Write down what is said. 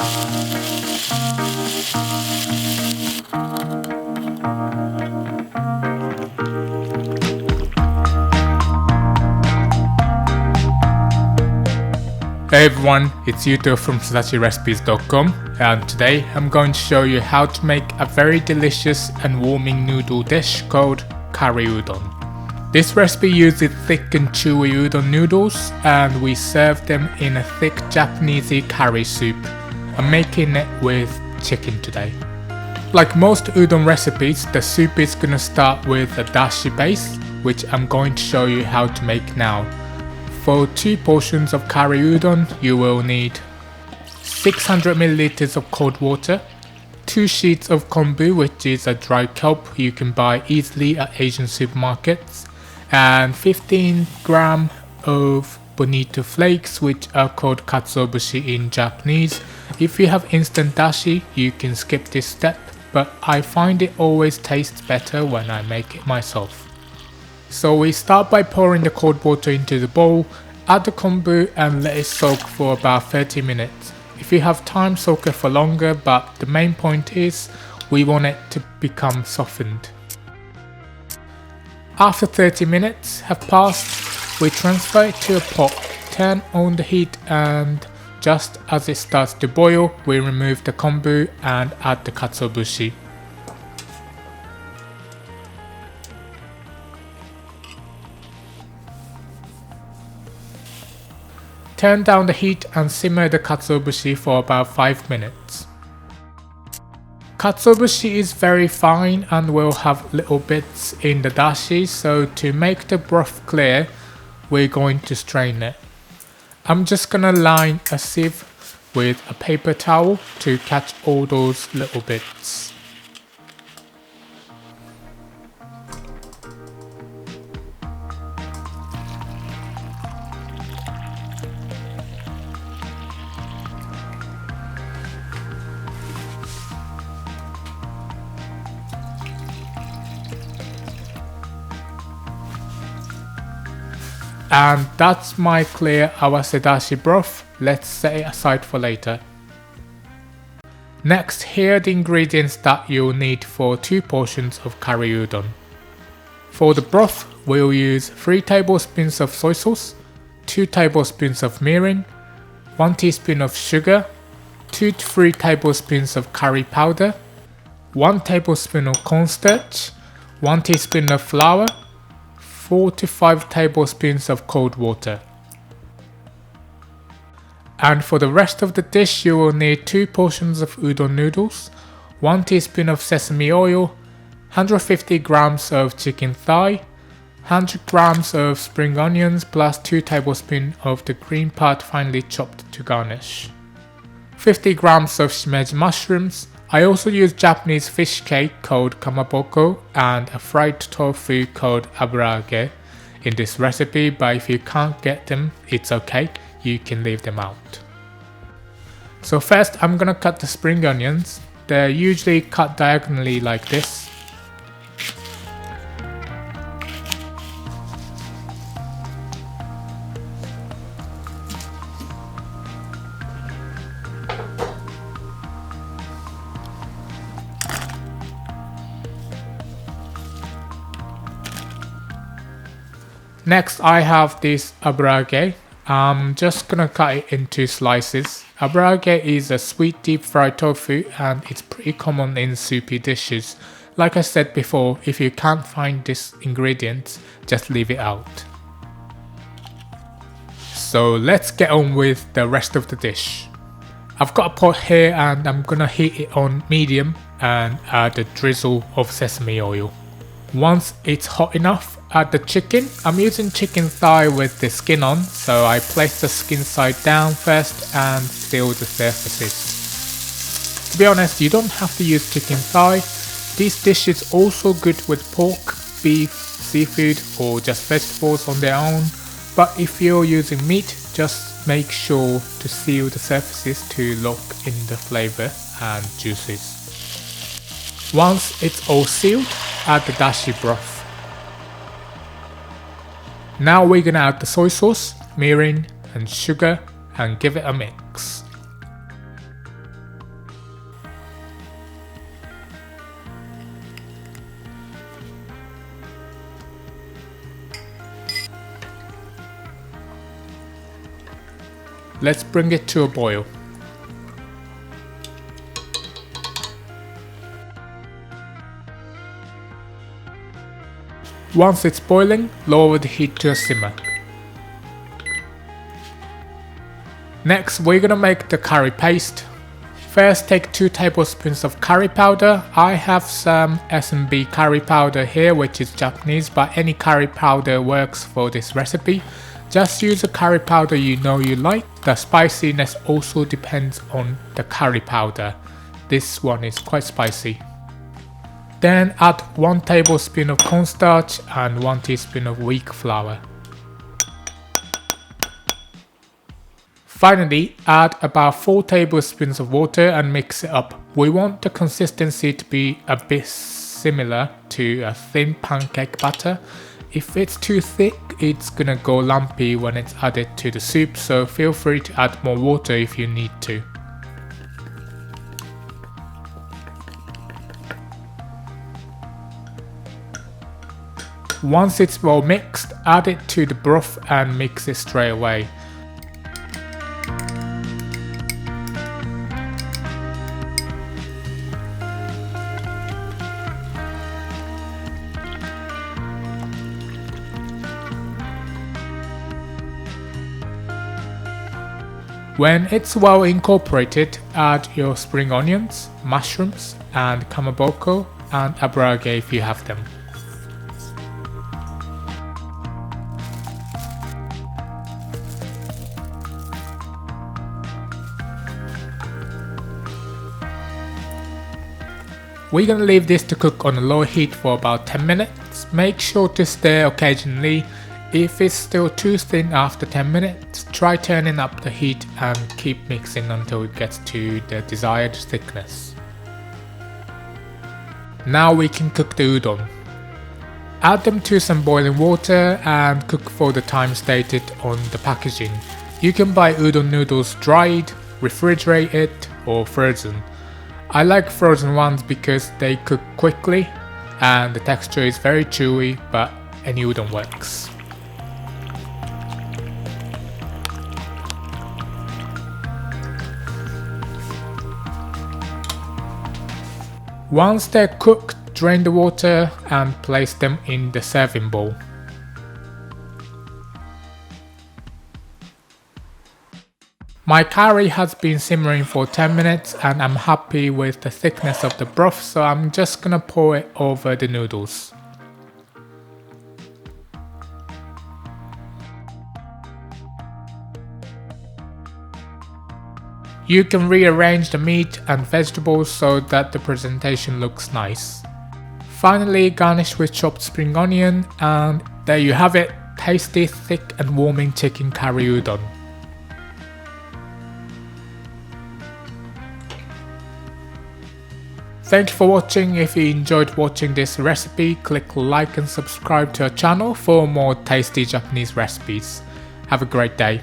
Hey everyone, it's Yuto from SadashiRecipes.com, and today I'm going to show you how to make a very delicious and warming noodle dish called curry udon. This recipe uses thick and chewy udon noodles, and we serve them in a thick Japanese curry soup. I'm making it with chicken today. Like most udon recipes, the soup is going to start with a dashi base, which I'm going to show you how to make now. For 2 portions of curry udon, you will need 600 ml of cold water, 2 sheets of kombu, which is a dry kelp you can buy easily at Asian supermarkets, and 15 grams of bonito flakes, which are called katsuobushi in Japanese. If you have instant dashi, you can skip this step, but I find it always tastes better when I make it myself. So we start by pouring the cold water into the bowl, add the kombu and let it soak for about 30 minutes. If you have time, soak it for longer, but the main point is we want it to become softened. After 30 minutes have passed, we transfer it to a pot, turn on the heat, and just as it starts to boil, we remove the kombu and add the katsuobushi. Turn down the heat and simmer the katsuobushi for about 5 minutes. Katsuobushi is very fine and will have little bits in the dashi, so to make the broth clear, we're going to strain it. I'm just gonna line a sieve with a paper towel to catch all those little bits. And that's my clear awase dashi broth. Let's set it aside for later. Next, here are the ingredients that you'll need for 2 portions of curry udon. For the broth, we'll use 3 tablespoons of soy sauce, 2 tablespoons of mirin, 1 teaspoon of sugar, 2 to 3 tablespoons of curry powder, 1 tablespoon of cornstarch, 1 teaspoon of flour, 4 to 5 tablespoons of cold water. And for the rest of the dish, you will need 2 portions of udon noodles, 1 teaspoon of sesame oil, 150 grams of chicken thigh, 100 grams of spring onions plus 2 tablespoons of the green part finely chopped to garnish, 50 grams of shimeji mushrooms. I also use Japanese fish cake called kamaboko and a fried tofu called aburage in this recipe, but if you can't get them, it's okay, you can leave them out. So first I'm gonna cut the spring onions. They're usually cut diagonally like this. Next I have this aburage. I'm just gonna cut it into slices. Aburage is a sweet deep fried tofu and it's pretty common in soupy dishes. Like I said before, if you can't find this ingredient, just leave it out. So let's get on with the rest of the dish. I've got a pot here and I'm gonna heat it on medium and add a drizzle of sesame oil. Once it's hot enough, add the chicken. I'm using chicken thigh with the skin on, so I place the skin side down first and seal the surfaces. To be honest, you don't have to use chicken thigh. This dish is also good with pork, beef, seafood or just vegetables on their own, but if you're using meat, just make sure to seal the surfaces to lock in the flavour and juices. Once it's all sealed, add the dashi broth. Now we're gonna add the soy sauce, mirin and sugar and give it a mix. Let's bring it to a boil. Once it's boiling, lower the heat to a simmer. Next, we're gonna make the curry paste. First, take 2 tablespoons of curry powder. I have some S&B curry powder here, which is Japanese, but any curry powder works for this recipe. Just use a curry powder you know you like. The spiciness also depends on the curry powder. This one is quite spicy. Then add 1 tablespoon of cornstarch and 1 teaspoon of wheat flour. Finally, add about 4 tablespoons of water and mix it up. We want the consistency to be a bit similar to a thin pancake batter. If it's too thick, it's gonna go lumpy when it's added to the soup, so feel free to add more water if you need to. Once it's well mixed, add it to the broth and mix it straight away. When it's well incorporated, add your spring onions, mushrooms, and kamaboko and abrage if you have them. We're gonna leave this to cook on a low heat for about 10 minutes. Make sure to stir occasionally. If it's still too thin after 10 minutes, try turning up the heat and keep mixing until it gets to the desired thickness. Now we can cook the udon. Add them to some boiling water and cook for the time stated on the packaging. You can buy udon noodles dried, refrigerated or frozen. I like frozen ones because they cook quickly and the texture is very chewy, but any udon works. Once they're cooked, drain the water and place them in the serving bowl. My curry has been simmering for 10 minutes and I'm happy with the thickness of the broth, so I'm just gonna pour it over the noodles. You can rearrange the meat and vegetables so that the presentation looks nice. Finally, garnish with chopped spring onion, and there you have it, tasty, thick and warming chicken curry udon. Thank you for watching. If you enjoyed watching this recipe, click like and subscribe to our channel for more tasty Japanese recipes. Have a great day.